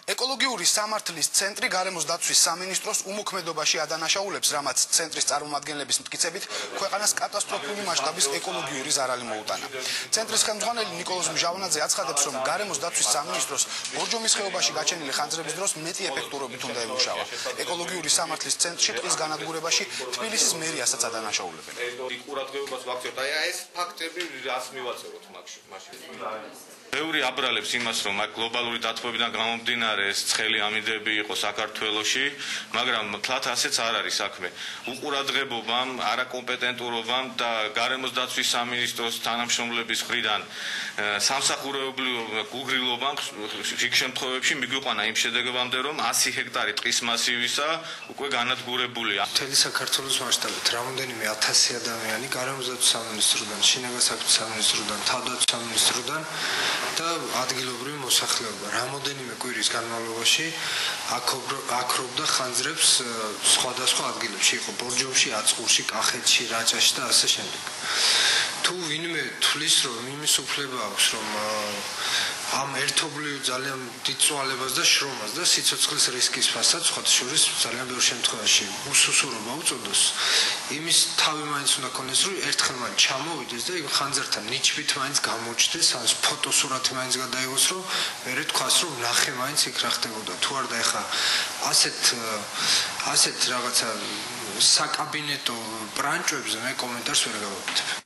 ეკოლოგიური სამართლის ცენტრი გარემოს დაცვის სამინისტროს უმოქმედობაში ადანაშაულებს, რამაც ცენტრის წარმომადგენლების მტკიცებით ქვეყანას კატასტროფული მასშტაბის ეკოლოგიური ზარალი მოუტანა. ცენტრის ხელმძღვანელი ნიკოლოზ მჟავანაძე აცხადებს, რომ გარემოს დაცვის სამინისტროს ბორჯომის ხეობაში გაჩენილი ხანძრების დროს მეტი ეფექტურობით უნდა ემუშავა. ეკოლოგიური სამართლის ცენტრში ტყის განადგურებაში თბილისის მერიასაც ადანაშაულებენ. ყურადღებას ვაქცევთ, ეს ფაქტები რას მივაწევოთ მაშინ? ბევრი აბრალებს იმას, რომ აქ გლობალური დათბობიდან გამომდინარე ეს ცხელი ამინდები იყო საქართველოში, მაგრამ თლათ ასეც არ არის საქმე. უყურადღებობამ, არაკომპეტენტურობამ და გარემოს დაცვის სამინისტროს თანამშრომლების მხრიდან სამსახურეობრივ გუგრილობამ ხშირ შემთხვევებში მიგვიყვანა იმ შედეგებამდე, რომ 100 ჰექტარი ტყის მასივისა უკვე განადგურებულია. მთელი საქართველოს მასშტაბით რამოდენიმე 1000 ადამიანი გარემოს დაცვის სამინისტროდან, შინაგან საქმეთა სამინისტროდან, თავდაცვის სამინისტროდან და ადგილობრივი მოსახლეობა რამოდენიმე კვირის განმავლობაში აქრობდა ხანძრებს სხვადასხვა ადგილებში, იყო ბორჯომში, აწყურში, კახეთში, რაჭაში და ასე შემდეგ. თუ ვინმე თვლის, რომ იმის უფლება აქვს, რომ ამ ერთობლივ ძალიან დიდ წვალებას და შრომას და სიცოცხლის რისკის ფასად, სხვათა შორის ძალიან ბევრ შემთხვევაში უსუსურობა უწოდოს, იმის თავი მაინც უნდა ქონდეს, რომ ერთხელ მან ჩამოვიდეს და იმ ხანძრთან ნიჩბით მაინც გამოჩნდეს, ან ფოტოსურათი მაინც გადაიღოს, რომ მერე თქვას, რომ ნახე მაინც იქ რა ხდებოდა. თუ არ და ეხა ასეთ რაღაცა საკაბინეტო ბრანჭებზე მე კომენტარს ვერ გავაკეთებ.